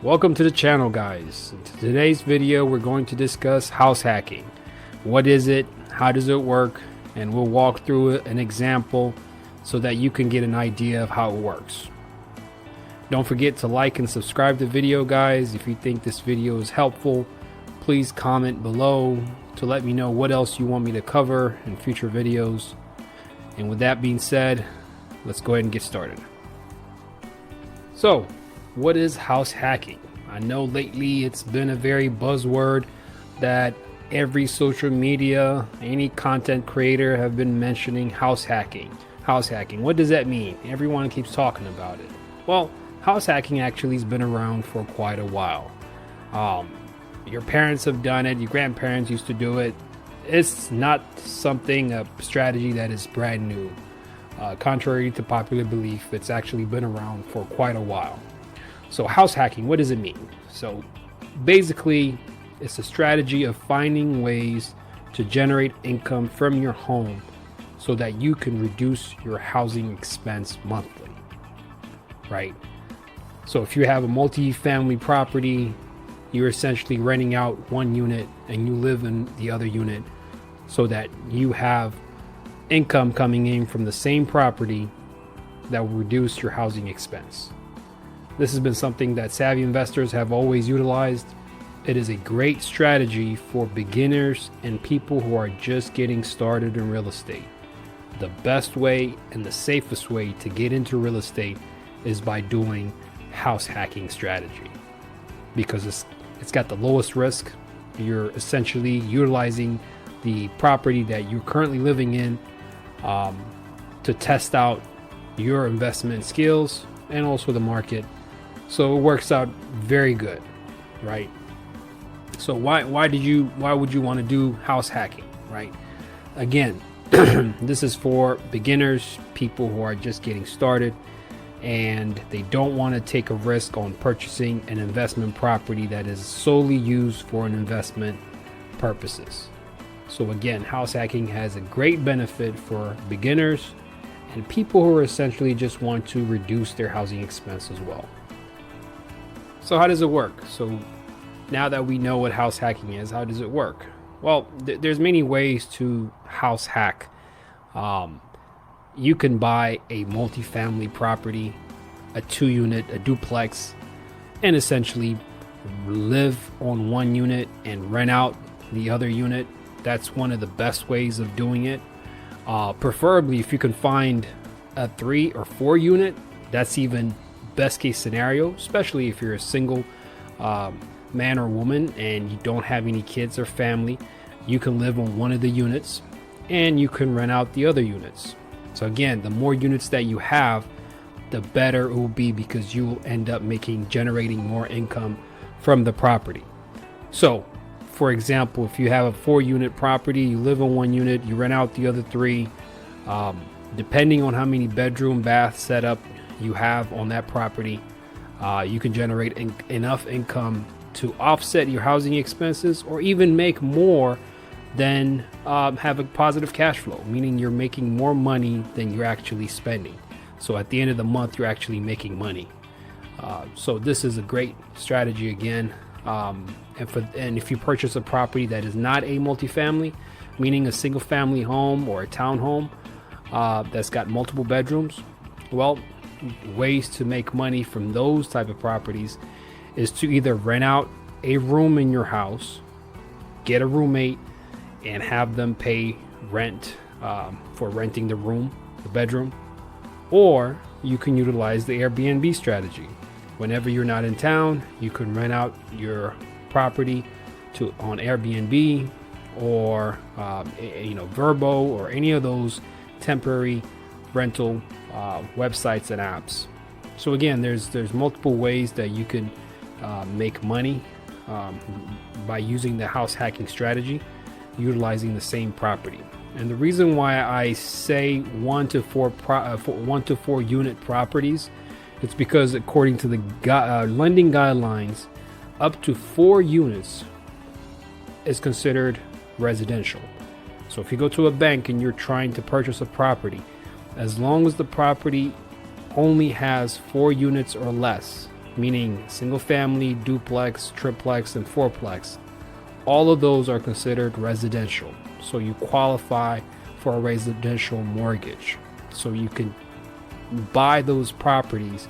Welcome to the channel, guys. In today's video we're going to discuss house hacking. What is it, how does it work, and we'll walk through an example so that you can get an idea of how it works. Don't forget to like and subscribe to the video, guys. If you think this video is helpful, please comment below to let me know what else you want me to cover in future videos. And with that being said, let's go ahead and get started. So, what is house hacking? I know lately it's been a very buzzword that every social media, any content creator have been mentioning house hacking. House hacking, what does that mean? Everyone keeps talking about it. Well, house hacking actually has been around for quite a while. Your parents have done it, your grandparents used to do it. It's not a strategy that is brand new. Contrary to popular belief, it's actually been around for quite a while. So house hacking, what does it mean? So basically, it's a strategy of finding ways to generate income from your home so that you can reduce your housing expense monthly, right? So if you have a multi-family property, you're essentially renting out one unit and you live in the other unit so that you have income coming in from the same property that will reduce your housing expense. This has been something that savvy investors have always utilized. It is a great strategy for beginners and people who are just getting started in real estate. The best way and the safest way to get into real estate is by doing house hacking strategy, because it's got the lowest risk. You're essentially utilizing the property that you're currently living in to test out your investment skills and also the market. So it works out very good, right? So why would you want to do house hacking, right? Again, this is for beginners, people who are just getting started and they don't want to take a risk on purchasing an investment property that is solely used for an investment purposes. So again, house hacking has a great benefit for beginners and people who are essentially just want to reduce their housing expense as well. So how does it work? So now that we know what house hacking is, how does it work? Well, there's many ways to house hack. You can buy a multi-family property, a 2-unit, a duplex, and essentially live on one unit and rent out the other unit. That's one of the best ways of doing it. Preferably if you can find a 3 or 4 unit, that's even best case scenario, especially if you're a single man or woman and you don't have any kids or family. You can live on one of the units and you can rent out the other units. So again, the more units that you have, the better it will be, because you will end up generating more income from the property. So for example, if you have a 4-unit property, you live on one unit, you rent out the other 3, depending on how many bedroom bath setup you have on that property, you can generate enough income to offset your housing expenses, or even make more than have a positive cash flow, meaning you're making more money than you're actually spending. So at the end of the month, you're actually making money. So this is a great strategy again. And if you purchase a property that is not a multifamily, meaning a single family home or a townhome that's got multiple bedrooms, well, ways to make money from those type of properties is to either rent out a room in your house, get a roommate, and have them pay rent for renting the room, the bedroom, or you can utilize the Airbnb strategy. Whenever you're not in town, you can rent out your property on Airbnb or Verbo or any of those temporary rental websites and apps. So again, there's multiple ways that you can make money by using the house hacking strategy, utilizing the same property. And the reason why I say 1 to 4 unit properties, it's because according to the lending guidelines, up to 4 units is considered residential. So if you go to a bank and you're trying to purchase a property, as long as the property only has 4 units or less, meaning single family, duplex, triplex, and fourplex. All of those are considered residential. So you qualify for a residential mortgage. So you can buy those properties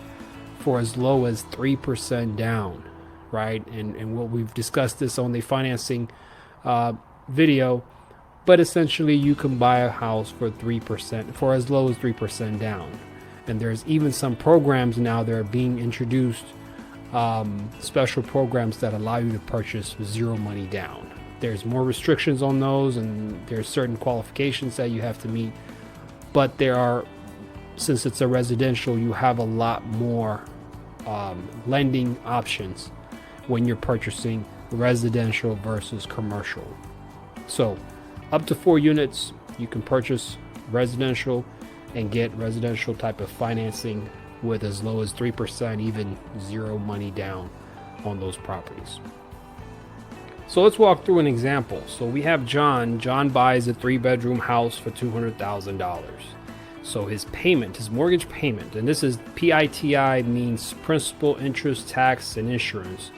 for as low as 3% down, right? And what we've discussed this on the financing video, but essentially you can buy a house for 3%, for as low as 3% down. And there's even some programs now that are being introduced, special programs that allow you to purchase with zero money down. There's more restrictions on those, and there's certain qualifications that you have to meet, but there are, since it's a residential, you have a lot more lending options when you're purchasing residential versus commercial. So up to 4 units, you can purchase residential and get residential type of financing with as low as 3%, even zero money down on those properties. So let's walk through an example. So we have John. John buys a 3-bedroom house for $200,000. So his payment, his mortgage payment, and this is PITI, means principal, interest, tax, and insurance.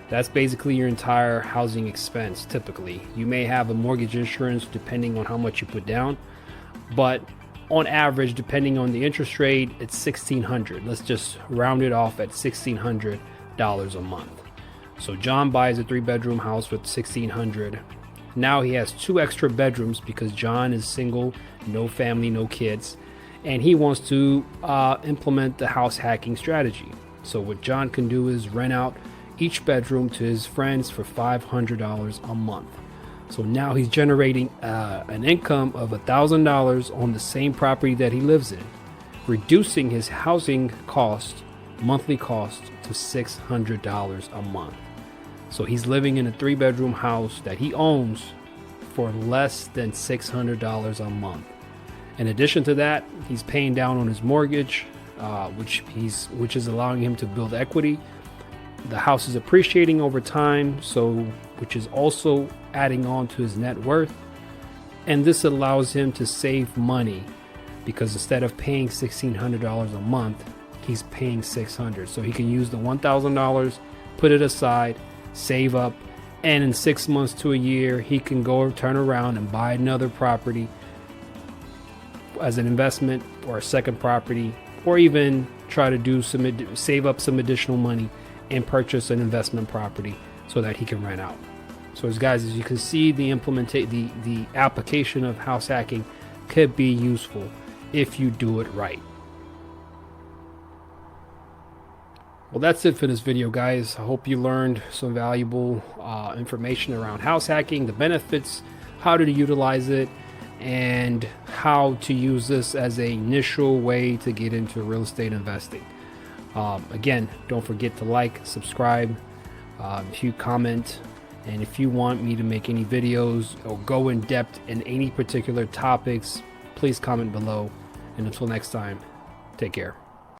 That's basically your entire housing expense. Typically, you may have a mortgage insurance depending on how much you put down, but on average, depending on the interest rate, it's $1,600. Let's just round it off at $1,600 a month. So John buys a 3-bedroom house with $1,600. Now he has 2 extra bedrooms because John is single, no family, no kids, and he wants to implement the house hacking strategy. So what John can do is rent out each bedroom to his friends for $500 a month. So now he's generating an income of $1,000 on the same property that he lives in, reducing his housing cost, monthly cost, to $600 a month. So he's living in a 3-bedroom house that he owns for less than $600 a month. In addition to that, he's paying down on his mortgage, which is allowing him to build equity. The house is appreciating over time, which is also adding on to his net worth. And this allows him to save money because instead of paying $1,600 a month, he's paying $600. So he can use the $1,000, put it aside, save up, and in 6 months to a year, he can go turn around and buy another property as an investment or a second property, or even try to save up some additional money and purchase an investment property so that he can rent out. So guys, as you can see, the application of house hacking could be useful if you do it right. Well, that's it for this video, guys. I hope you learned some valuable information around house hacking, the benefits, how to utilize it, and how to use this as an initial way to get into real estate investing. Again, don't forget to like, subscribe, if you comment, and if you want me to make any videos or go in depth in any particular topics, please comment below. And until next time, take care.